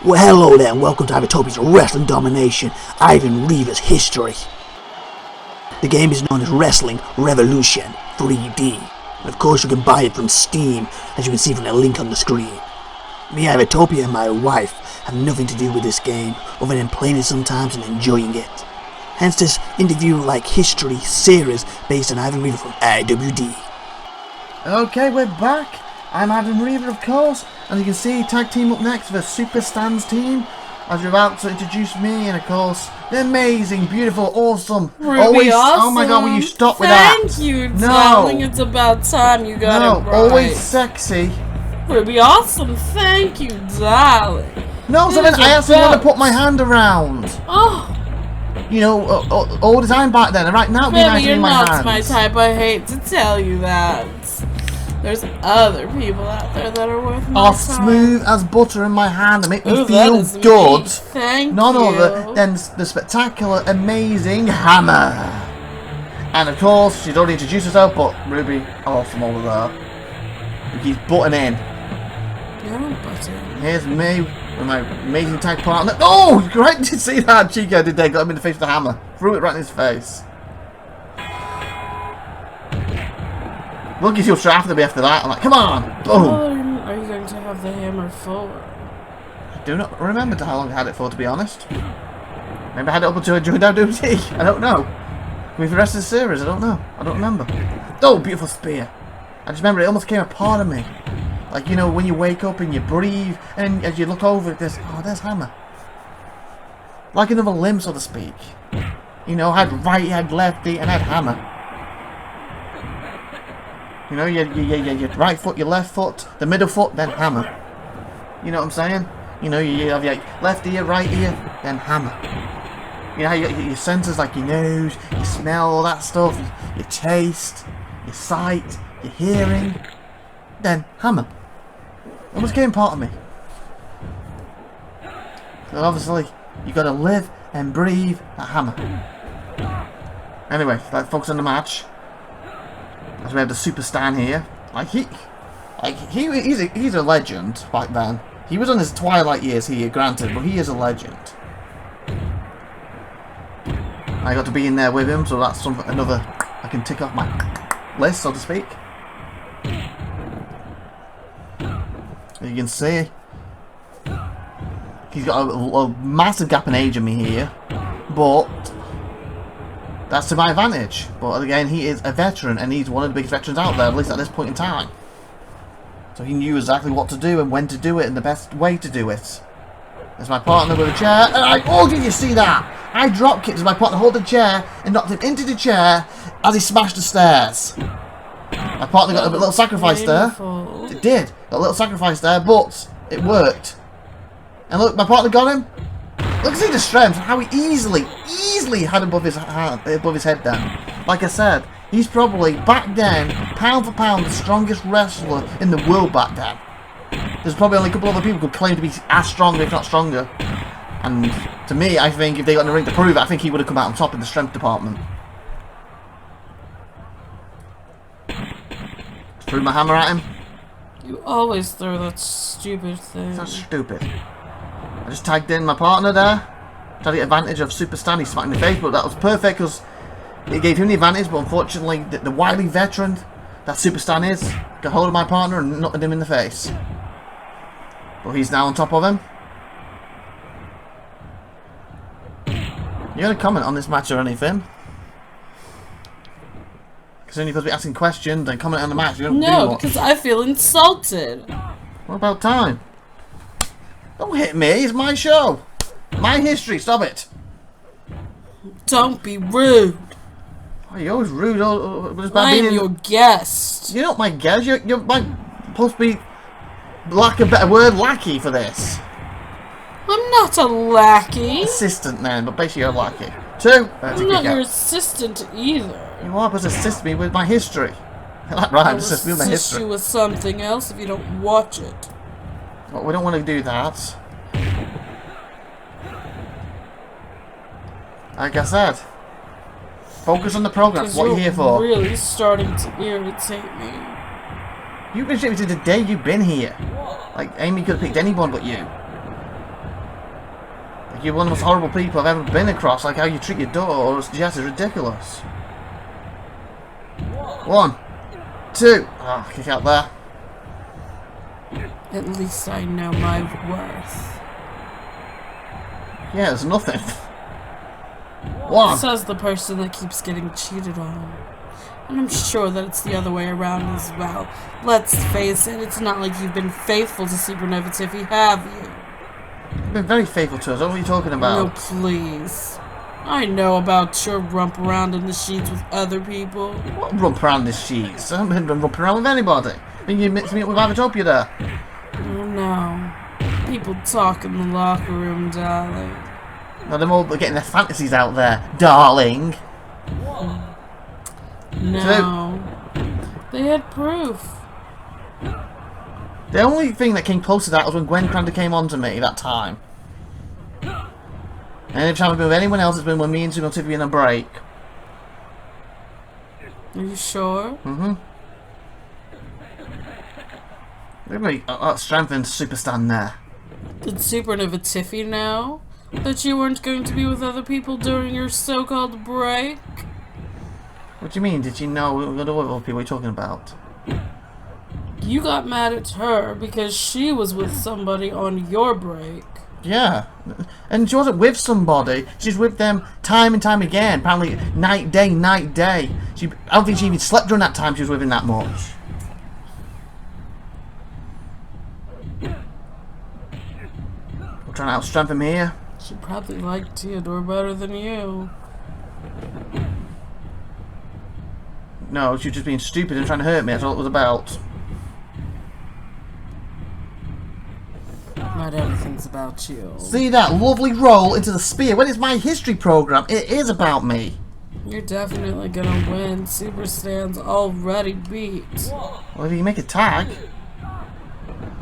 Well, hello there, and welcome to IVATOPIA'S Wrestling Domination, Ivan Reavers History. The game is known as Wrestling Revolution 3D, and of course you can buy it from Steam, as you can see from the link on the screen. Me, IVATOPIA, and my wife have nothing to do with this game, other than playing it sometimes and enjoying it. Hence this interview-like history series based on Ivan Reaver from IWD. Okay, we're back. I'm Ivan Reaver, of course, and you can see tag team up next for the Super Stands team. As you're about to introduce me, and of course, the amazing, beautiful, awesome, Ruby, awesome. Oh my God, will you stop with that? Thank you, darling. It's about time you got it right. Always sexy. Ruby, awesome. Thank you, darling. No, so then I actually want to put my hand around. Oh. You know, all the time back then. And right now, Baby, you're my not hands. my type. I hate to tell you that. There's other people out there that are worth my time. Smooth as butter in my hand and make me feel that is good. Me. Thank None you. other than the spectacular, amazing Hammer. And of course, she's already introduced herself, but Ruby, awesome over there. He's butting in. You're not butting. Here's me with my amazing tag partner. Oh, great! Did you see that? Chico did there, got him in the face with the hammer. Threw it right in his face. Look, he'll try after me after that. I'm like, come on! Boom! What are you going to have the hammer for? I do not remember how long I had it for, to be honest. Maybe I had it up until I joined IWD. I don't know. With the rest of the series, I don't know. I don't remember. Oh, beautiful spear. I just remember it almost became a part of me. Like, you know, when you wake up and you breathe, and as you look over at this, oh, there's Hammer. Like another limb, so to speak. You know, I had righty, I had lefty, and I had Hammer. You know, your right foot, your left foot, the middle foot, then Hammer. You know what I'm saying? You know, you have your left ear, right ear, then Hammer. You know, you got your senses like your nose, your smell, all that stuff, your taste, your sight, your hearing, then Hammer. It was getting part of me. So obviously, you got to live and breathe a Hammer. Anyway, let's focus on the match. As we have the Super Stan here. He's a legend back then. He was on his twilight years here, granted, but he is a legend. I got to be in there with him, so that's something another I can tick off my list, so to speak. As you can see, he's got a massive gap in age of me here, but that's to my advantage. But again, he is a veteran, and he's one of the biggest veterans out there, at least at this point in time. So he knew exactly what to do and when to do it and the best way to do it. There's my partner with a chair, and oh, did you see that? I drop kicked as my partner held the chair and knocked him into the chair as he smashed the stairs. My partner got a little sacrifice there. It did. Got a little sacrifice there, but it worked. And look, my partner got him. Look, see the strength, how he easily had above his head down. Like I said, he's probably, back then, pound for pound, the strongest wrestler in the world back then. There's probably only a couple other people who could claim to be as strong, if not stronger. And to me, I think if they got in the ring to prove it, I think he would have come out on top in the strength department. Threw my hammer at him. You always throw that stupid thing. That's stupid. I just tagged in my partner there. Tried to get advantage of Super Stan. He smacked in the face, but that was perfect because it gave him the advantage. But unfortunately, the wily veteran that Super Stan is got hold of my partner and knocked him in the face. But he's now on top of him. You got a comment on this match or anything? Because then you're supposed to be asking questions and commenting on the match. You don't do much. Because I feel insulted. What about time? Don't hit me, it's my show. My history, stop it. Don't be rude. Oh, you're always rude. I am your guest. You're not my guest, you're supposed to be, lack a better word, lackey for this. I'm not a lackey. Assistant then, but basically you're a lackey. Two, I'm not your assistant either. You are supposed to assist me with my history. Right, I'll assist me with my history. assist you with something else if you don't watch it. Well, we don't want to do that. Like I said, focus on the program. That's what you're here for. You're really starting to irritate me. You've been shitting since the day you've been here. Like, Amy could have picked anyone but you. Like, you're one of the most horrible people I've ever been across. Like, how you treat your daughter is just ridiculous. 1, 2. Oh, kick out there. At least I know my worth. Yeah, there's nothing. 1. Says the person that keeps getting cheated on. And I'm sure that it's the other way around as well. Let's face it, it's not like you've been faithful to SupernovaTiffy, have you? You've been very faithful to us. What are you talking about? No, please. I know about your rump around in the sheets with other people. What rump around the sheets? I haven't been rumping around with anybody. I mean, you mixed me up with IVATOPIA there. Oh no. People talk in the locker room, darling. Now they're all getting their fantasies out there, darling. No. They had proof. The only thing that came close to that was when Gwen Crander came on to me that time. And every time I've been with anyone else, it's been when me and SupernovaTiffy in a break. Are you sure? Mm-hmm. Everybody, that strengthened Superstar there. Did SupernovaTiffy know that you weren't going to be with other people during your so-called break? What do you mean? Did you know what other people are you talking about? You got mad at her because she was with somebody on your break. Yeah. And she wasn't with somebody. She's with them time and time again. Apparently night, day, night, day. I don't think she even slept during that time she was with him that much. We're trying to out-strength him here. She probably liked Theodore better than you. No, she was just being stupid and trying to hurt me. That's all it was about. Not everything's about you. See that lovely roll into the spear? When it's my history program, it is about me. You're definitely gonna win. Super Stan's already beat. Well, if you make a tag,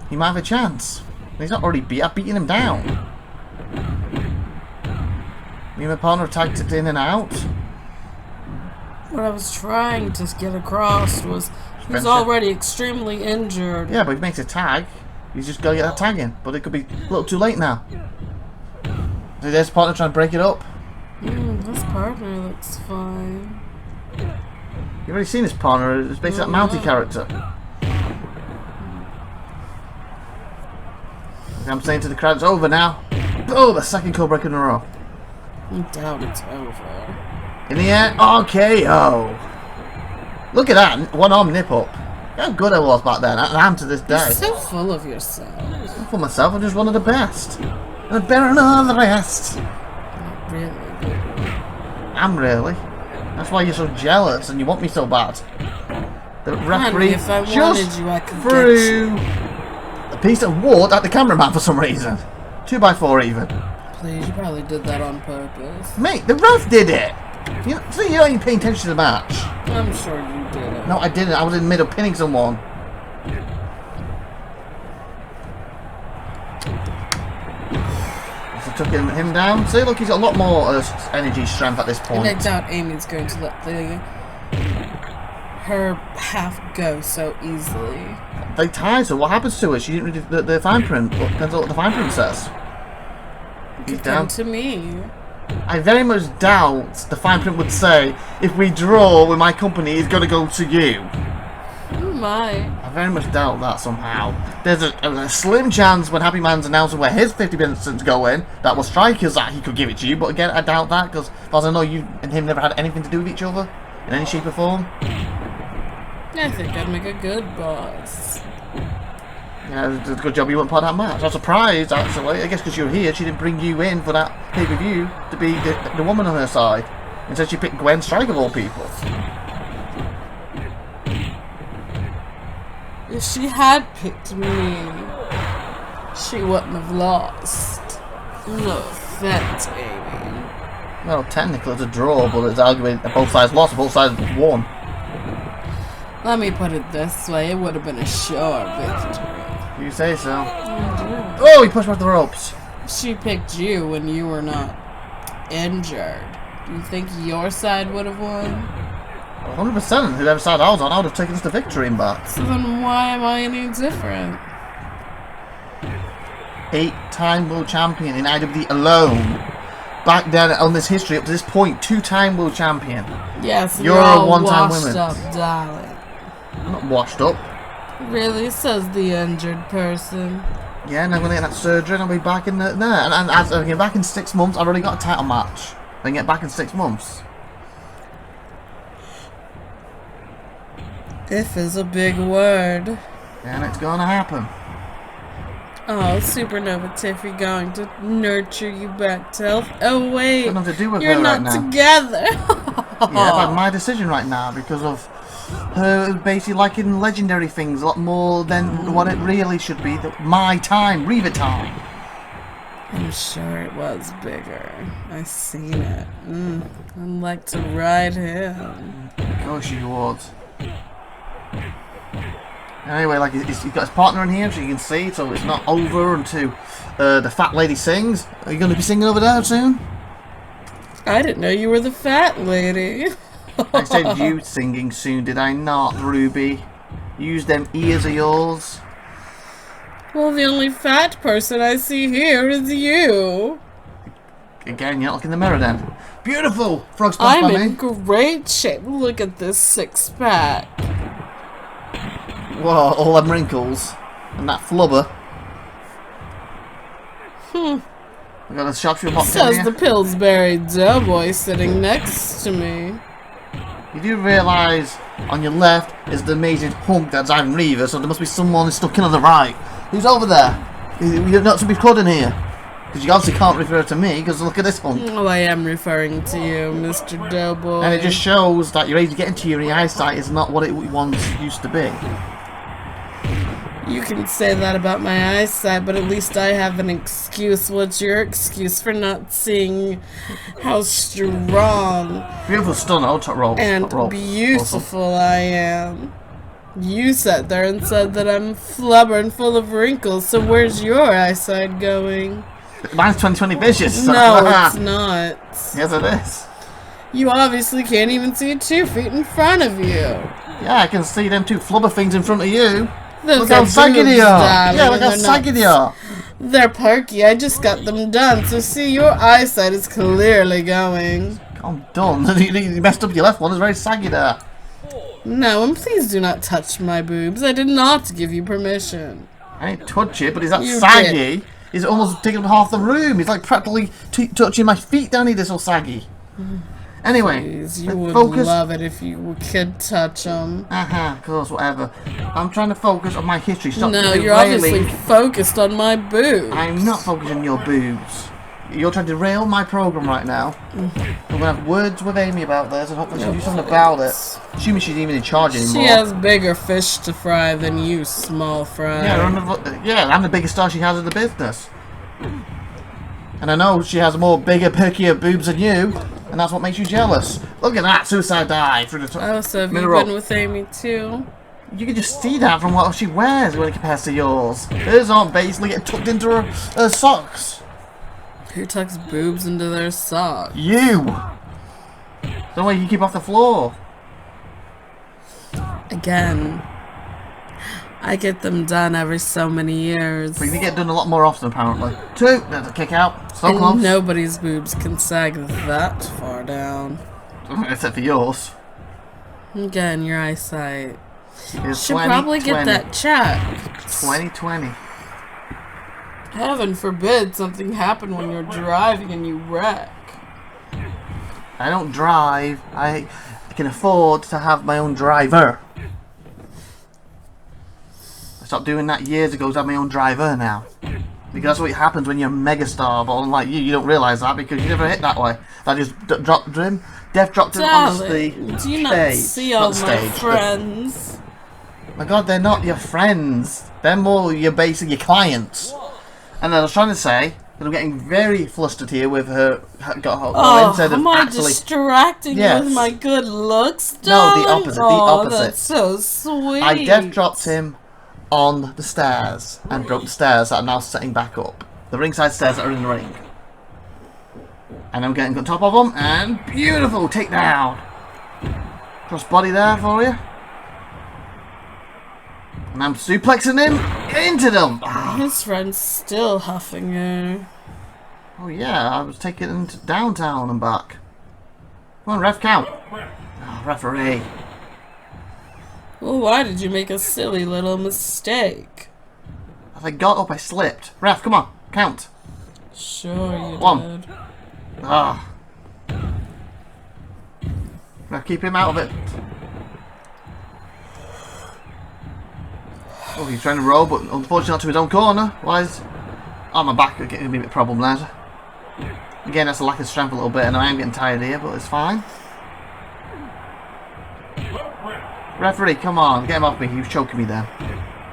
he might have a chance. He's not already beat. I've beaten him down. Me and my partner tagged it in and out. What I was trying to get across was he was already extremely injured. Yeah, but if he makes a tag, he's just got to get that tag in. But it could be a little too late now. So there's partner trying to break it up. This partner looks fine. You've already seen this partner. It's basically that Mountie character. I'm saying to the crowd, it's over now. Oh, the second code break in a row. I doubt it's over. In the air, RKO. Look at that, one arm nip up. How good I was back then, and I am to this day. You're so full of yourself. Not for myself, I'm just one of the best. And better than all the rest. Not really. I'm really. That's why you're so jealous and you want me so bad. The referee if I just wanted you, I could threw a piece of wood at the cameraman for some reason. 2x4 even. Please, you probably did that on purpose. Mate, the ref did it. You know, see, you ain't paying attention to the match. I'm sure you did it. No, I didn't. I was in the middle pinning someone. So took him down. See, look, he's got a lot more energy, strength at this point. And I doubt Amy's going to let her half go so easily. They tied her. What happens to her? She didn't read the fine print. Depends on what the fine print says. He's down. To me. I very much doubt the fine print would say, if we draw with my company, it's going to go to you. Oh my. I very much doubt that somehow. There's a slim chance when Happy Man's announcing where his 50% go in, that was strikers that he could give it to you, but again, I doubt that, because as far as I know, you and him never had anything to do with each other, in any shape or form. I think I'd make a good boss. Yeah, it's a good job you weren't part of that match. I was surprised, actually. I guess because you were here, she didn't bring you in for that pay-per-view to be the woman on her side. Instead, she picked Gwen Strike of all people. If she had picked me, she wouldn't have lost. No offense, Amy. Well, technically it's a draw, but it's arguing that both sides lost, both sides won. Let me put it this way, it would have been a sure victory. You say so. Oh, he pushed me off the ropes. She picked you when you were not injured. Do you think your side would have won? 100%. Whoever side I was on, I would have taken us to victory in back. So then why am I any different? 8-time world champion in IWD alone. Back then on this history up to this point, 2-time world champion. Yes, you're a a one-time woman. Up, darling. I'm not washed up. Really, says the injured person. Yeah, and I'm gonna get that surgery and I'll be back in there. And as I get back in 6 months, I've already got a title match. I can get back in 6 months. If is a big word. And it's gonna happen. Oh, SupernovaTiffy going to nurture you back to health. Oh wait, Got nothing to do with you're her not right now. together. Yeah, but my decision right now because of her basically liking legendary things a lot more than what it really should be. My time, Reaver time. I'm sure it was bigger. I seen it. I'd like to ride him. Of course you would. Anyway, like he's got his partner in here, so you can see, so it's not over until the fat lady sings. Are you going to be singing over there soon? I didn't know you were the fat lady. I said you singing soon, did I not, Ruby? Use them ears of yours. Well, the only fat person I see here is you. Again, you're not looking in the mirror then. Beautiful! Frog splash I'm by me. in great shape. Look at this six-pack. Whoa, all them wrinkles. And that flubber. I got a sharpshooter box Says here. the Pillsbury Doughboy sitting next to me. You do realise on your left is the amazing hunk that's Ivan Reavers, so there must be someone stuck in on the right. Who's over there? You're not to be recording here. Because you obviously can't refer to me, because look at this hunk. Oh, I am referring to you, Mr. Doughboy. And it just shows that your age to get into your eyesight is not what it once used to be. You can say that about my eyesight, but at least I have an excuse. What's your excuse for not seeing how strong Beautiful stunner, top roll. and top roll. beautiful I am? You sat there and said that I'm flubber and full of wrinkles, so where's your eyesight going? Mine's 20/20 vicious. No, it's not. Yes, it is. You obviously can't even see 2 feet in front of you. Yeah, I can see them two flubber things in front of you. Those Look how are saggy boobs, they are. darling, Yeah, look and how they're saggy not- they are. They're perky. I just got them done, so see, your eyesight is clearly going. I'm done. You messed up your left one. It's very saggy there. No, and please do not touch my boobs. I did not give you permission. I ain't touch it, but he's that You saggy. He's almost taking up half the room. He's like practically touching my feet down here. This all saggy. Anyway, Please, you would focus. love it if you could touch them. Of course, whatever. I'm trying to focus on my history. Stop No, you're derailing. obviously focused on my boobs. I'm not focusing on your boobs. You're trying to derail my program right now. I'm gonna have words with Amy about this, and hopefully she'll do something about it. Assuming she's even in charge anymore. She has bigger fish to fry than you, small fry. Yeah, I'm the biggest star she has in the business. And I know she has more bigger, perkier boobs than you, and that's what makes you jealous. Look at that suicide dive through the top. Oh, so have you middle. been with Amy too? You can just see that from what she wears when it compares to yours. Hers aren't basically getting tucked into her socks. Who tucks boobs into their socks? You! The way you keep off the floor. Again, I get them done every so many years. But you get done a lot more often, apparently. 2, there's a kick out. So And close. nobody's boobs can sag that far down. Except for yours. Again, your eyesight. It's Should probably get 2020. that checked. 2020. Heaven forbid something happen when you're driving and you wreck. I don't drive. I can afford to have my own driver. I stopped doing that years ago to have my own driver now. Because that's what happens when you're a megastar, but unlike you don't realise that because you never hit that way. I just dropped him. Death dropped him on the Darling, do you not stage. see all Not the my stage, but- friends? My God, they're not your friends. They're more your basically your clients. And I was trying to say that I'm getting very flustered here with her. Got her Oh, instead of am I actually. distracting Yes. you with my good looks, No, the darling? opposite, the Oh, opposite. that's so sweet. I death dropped him on the stairs and broke the stairs that are now setting back up. The ringside stairs that are in the ring. And I'm getting on top of them and beautiful takedown. Cross body there for you. And I'm suplexing him Get into them! Ah. His friend's still huffing her. Oh yeah, I was taking him to downtown and back. Come on, ref, count. Oh, referee. Well, why did you make a silly little mistake? As I got up, I slipped. Ref, come on, count. Sure you One. did. Ah. Ref, keep him out of it. Oh, he's trying to roll, but unfortunately not to his own corner. Why is... Oh, my back is getting a bit of a problem there. Again, that's a lack of strength a little bit, and I am getting tired here, but it's fine. Referee, come on, get him off me. He was choking me there.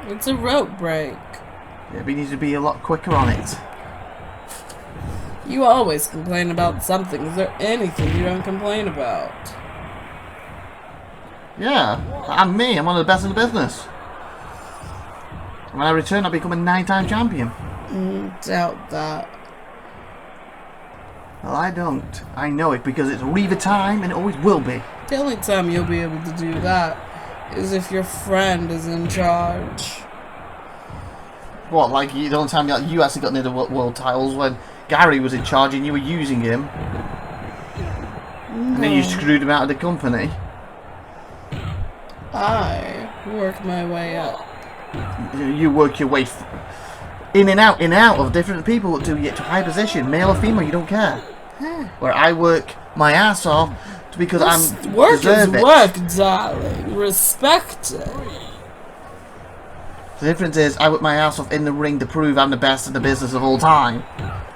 It's a rope break. Yeah, but he needs to be a lot quicker on it. You always complain about something. Is there anything you don't complain about? Yeah, I'm me. I'm one of the best in the business. When I return, I'll become a 9-time champion. Doubt that. Well, I don't. I know it because it's Reaver time and it always will be. The only time you'll be able to do that is if your friend is in charge. What, like the only time you actually got near the world titles when Gary was in charge and you were using him? And then you screwed him out of the company? I work my way up. You work your way in and out of different people to get to a high position, male or female, you don't care. Where I work my ass off because I'm work is it. work, darling. Respect it. The difference is I work my ass off in the ring to prove I'm the best in the business of all time.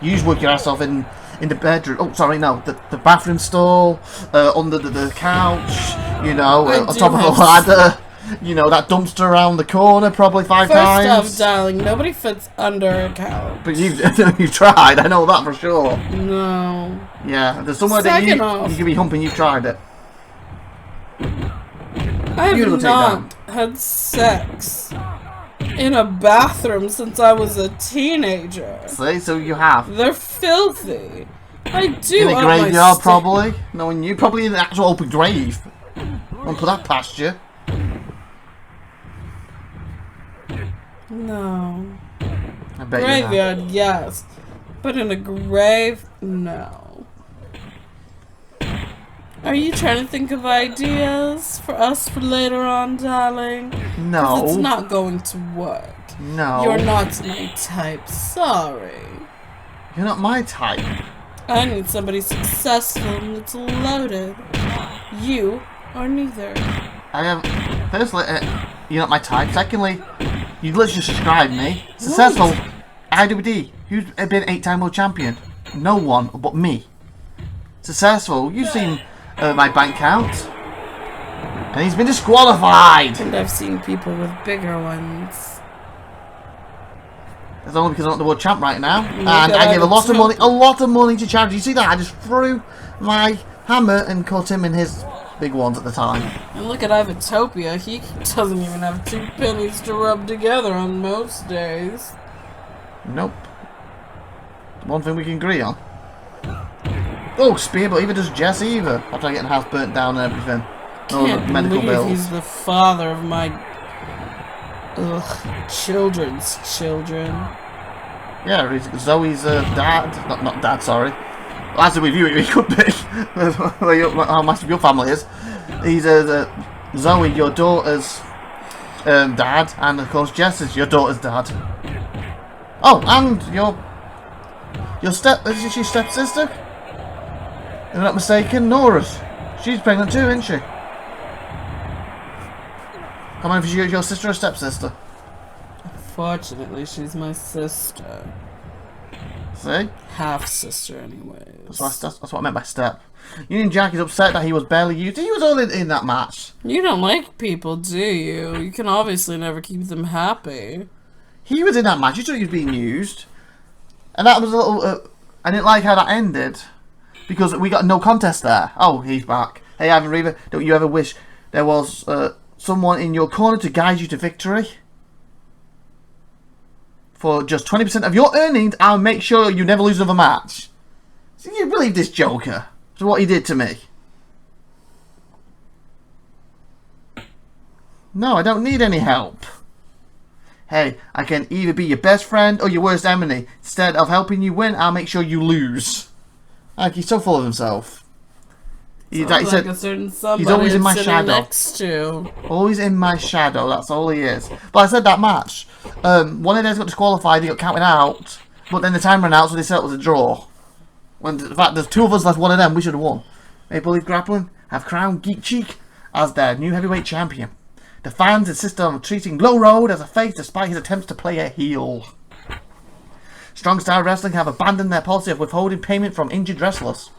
You just work your ass off in the bedroom. Oh, sorry, no, the bathroom stall, under the couch, you know, on top of a ladder. You know, that dumpster around the corner probably 5 times. First off, darling, nobody fits under a couch. But you've tried, I know that for sure. No. Yeah, there's somewhere that you could be humping, you've tried it. I have not had sex in a bathroom since I was a teenager. See, so you have. They're filthy. I do. In a graveyard, probably. Knowing you, probably in an actual open grave. Won't put that past you. No. I bet Graveyard, yes. But in a grave, no. Are you trying to think of ideas for us for later on, darling? No. 'Cause it's not going to work. No. You're not my type, sorry. You're not my type. I need somebody successful and that's loaded. You are neither. I have... Firstly, you're not my type. Secondly, you literally just described me. Successful. IWD. Who's been 8-time world champion? No one but me. Successful. You've seen my bank count. And he's been disqualified. And I've seen people with bigger ones. That's only because I'm not the world champ right now. And I gave a lot of money to charity. You see that? I just threw my hammer and caught him in his big ones at the time. And look at IVATOPIA. He doesn't even have 2 pennies to rub together on most days. Nope. One thing we can agree on. Oh, spear, but even does Jess either. After getting house burnt down and everything. Can't Medical believe bills. he's the father of my children's children. Yeah, he's Zoe's dad. Not dad, sorry. Well, as with you, he could be. How massive your family is. He's Zoe, your daughter's dad, and of course Jess is your daughter's dad. Oh, and your is she stepsister? If I'm not mistaken, Nora's. She's pregnant too, isn't she? Come on, is your sister or stepsister? Fortunately, she's my sister. See? Half-sister, anyways. That's what I meant by step. Union Jack is upset that he was barely used. He was only in that match. You don't like people, do you? You can obviously never keep them happy. He was in that match. You thought he was being used. And that was a little... I didn't like how that ended. Because we got no contest there. Oh, he's back. Hey, Ivan Reaver, don't you ever wish there was someone in your corner to guide you to victory? For just 20% of your earnings, I'll make sure you never lose another match. So you believe this Joker? For what he did to me? No, I don't need any help. hey, I can either be your best friend or your worst enemy. Instead of helping you win, I'll make sure you lose. Like, he's so full of himself. He said, a certain somebody he's always in my sitting shadow. next to. Always in my shadow, that's all he is. But I said that match. One of theirs got disqualified, he got counted out. But then the time ran out, so they said it was a draw. When in fact, there's 2 of us left, one of them, we should have won. Maple Leaf Grappling have crowned Geek Cheek as their new heavyweight champion. The fans insist on treating Low Road as a face despite his attempts to play a heel. Strong Style Wrestling have abandoned their policy of withholding payment from injured wrestlers.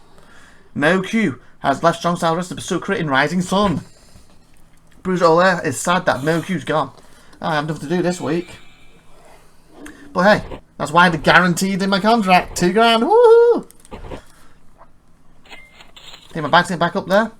Mo Q has left Strong Style Wrestling to pursue a career in Rising Sun. Bruce O'Leary is sad that Mo Q's gone. I have nothing to do this week. But hey, that's why they're guaranteed in my contract. $2 grand. Woohoo! Take my bags back up there.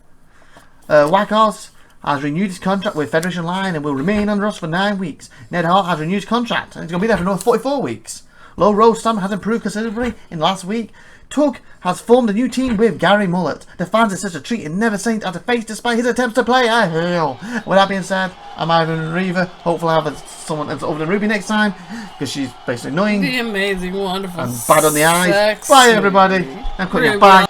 Wackhorse has renewed his contract with Federation Line and will remain under us for 9 weeks. Ned Hart has renewed his contract and he's going to be there for another 44 weeks. Low Road Stamp has improved considerably in the last week. Tug has formed a new team with Gary Mullet. The fans are such a treat and Never Saint as a face despite his attempts to play a heel. With that being said, I'm Ivan Reaver. Hopefully I'll have someone else over than Ruby next time because she's basically annoying. The amazing, wonderful, and bad on the eyes. sexy Bye everybody. I'm cutting it. Bye.